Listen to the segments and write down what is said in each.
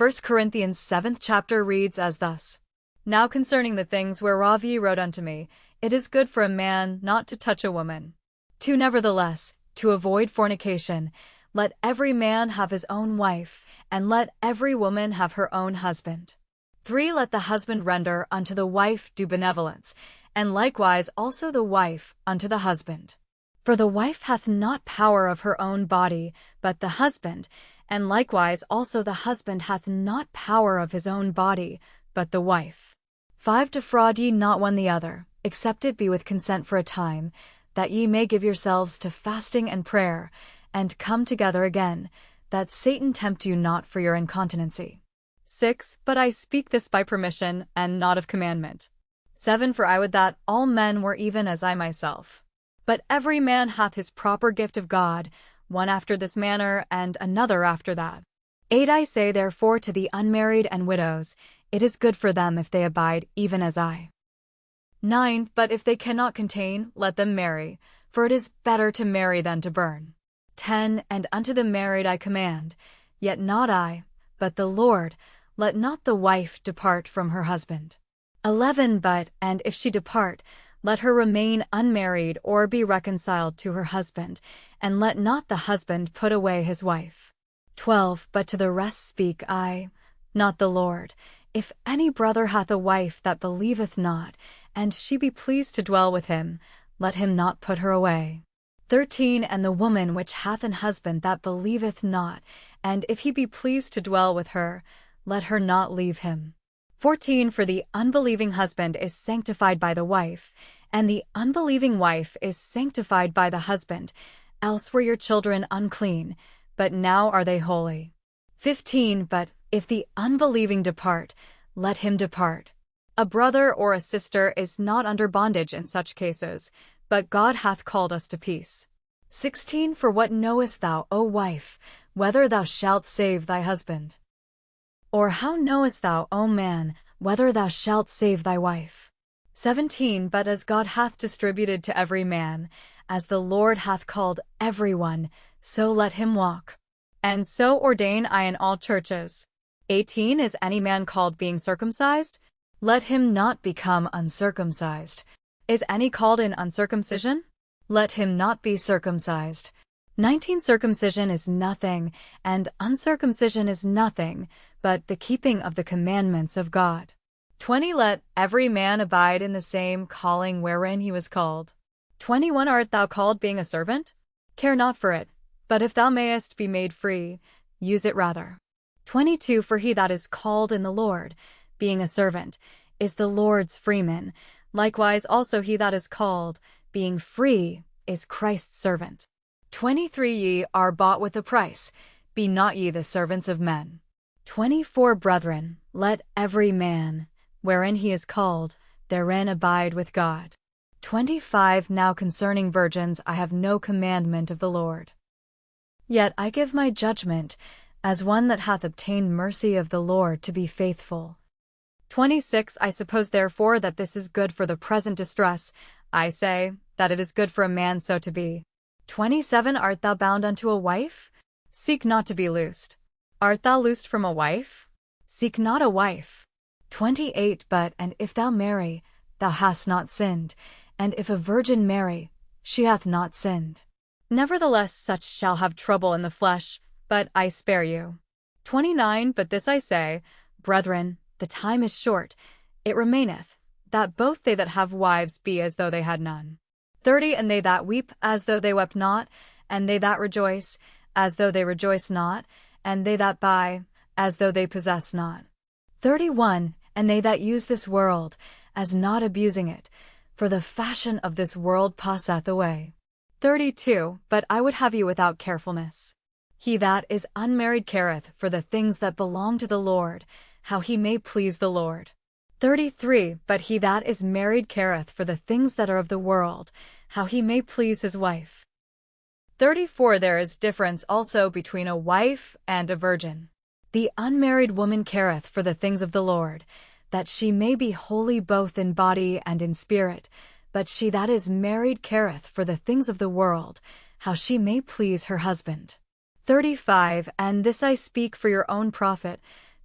1 Corinthians 7th chapter reads as thus. Now concerning the things whereof ye wrote unto me, it is good for a man not to touch a woman. 2 Nevertheless, to avoid fornication, let every man have his own wife, and let every woman have her own husband. 3 Let the husband render unto the wife due benevolence, and likewise also the wife unto the husband. For the wife hath not power of her own body, but the husband, and likewise also the husband hath not power of his own body, but the wife. 5 Defraud ye not one the other, except it be with consent for a time, that ye may give yourselves to fasting and prayer, and come together again, that Satan tempt you not for your incontinency. 6 But I speak this by permission, and not of commandment. 7 For I would that all men were even as I myself. But every man hath his proper gift of God, one after this manner, and another after that. 8 I say therefore to the unmarried and widows, it is good for them if they abide even as I. 9 But if they cannot contain, let them marry, for it is better to marry than to burn. 10 And unto the married I command, yet not I, but the Lord, let not the wife depart from her husband. 11 But, and if she depart, let her remain unmarried or be reconciled to her husband, and let not the husband put away his wife. 12 But to the rest speak I, not the Lord. If any brother hath a wife that believeth not, and she be pleased to dwell with him, let him not put her away. 13 And the woman which hath an husband that believeth not, and if he be pleased to dwell with her, let her not leave him. 14 For the unbelieving husband is sanctified by the wife, and the unbelieving wife is sanctified by the husband, else were your children unclean, but now are they holy. 15 But if the unbelieving depart, let him depart. A brother or a sister is not under bondage in such cases, but God hath called us to peace. 16 For what knowest thou, O wife, whether thou shalt save thy husband? Or how knowest thou, O man, whether thou shalt save thy wife? 17 But as God hath distributed to every man, as the Lord hath called every one, so let him walk. And so ordain I in all churches. 18 Is any man called being circumcised? Let him not become uncircumcised. Is any called in uncircumcision? Let him not be circumcised. 19 Circumcision is nothing, and uncircumcision is nothing, but the keeping of the commandments of God. 20 Let every man abide in the same calling wherein he was called. 21 Art thou called being a servant? Care not for it, but if thou mayest be made free, use it rather. 22 For he that is called in the Lord, being a servant, is the Lord's freeman. Likewise also he that is called, being free, is Christ's servant. 23 Ye are bought with a price, be not ye the servants of men. 24 Brethren, let every man, wherein he is called, therein abide with God. 25 Now concerning virgins I have no commandment of the Lord. Yet I give my judgment, as one that hath obtained mercy of the Lord to be faithful. 26 I suppose therefore that this is good for the present distress. I say, that it is good for a man so to be. 27 Art thou bound unto a wife? Seek not to be loosed. Art thou loosed from a wife? Seek not a wife. 28 But, and if thou marry, thou hast not sinned, and if a virgin marry, she hath not sinned. Nevertheless such shall have trouble in the flesh, but I spare you. 29 But this I say, brethren, the time is short, it remaineth, that both they that have wives be as though they had none. 30 And they that weep, as though they wept not, and they that rejoice, as though they rejoice not, and they that buy, as though they possess not. 31 And they that use this world, as not abusing it, for the fashion of this world passeth away. 32 But I would have you without carefulness. He that is unmarried careth for the things that belong to the Lord, how he may please the Lord. 33 But he that is married careth for the things that are of the world, how he may please his wife. 34 There is difference also between a wife and a virgin. The unmarried woman careth for the things of the Lord, that she may be holy both in body and in spirit, but she that is married careth for the things of the world, how she may please her husband. 35 And this I speak for your own profit,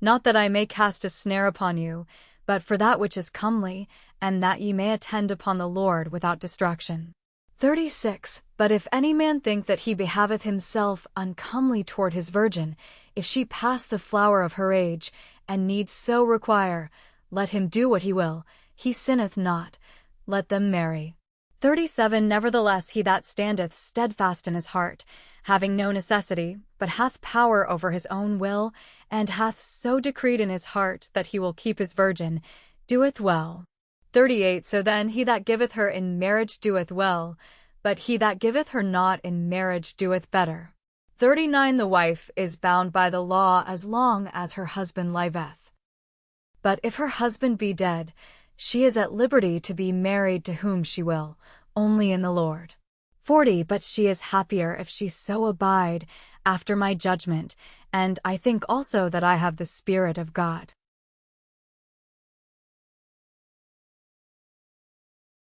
Not that I may cast a snare upon you, but for that which is comely, and that ye may attend upon the Lord without distraction. 36. But if any man think that he behaveth himself uncomely toward his virgin, if she pass the flower of her age, and need so require, let him do what he will, he sinneth not, let them marry. 37. Nevertheless he that standeth steadfast in his heart, having no necessity, but hath power over his own will, and hath so decreed in his heart that he will keep his virgin, doeth well. 38. So then he that giveth her in marriage doeth well, but he that giveth her not in marriage doeth better. 39. The wife is bound by the law as long as her husband liveth. But if her husband be dead, she is at liberty to be married to whom she will, only in the Lord. 40. But she is happier if she so abide, after my judgment, and I think also that I have the Spirit of God.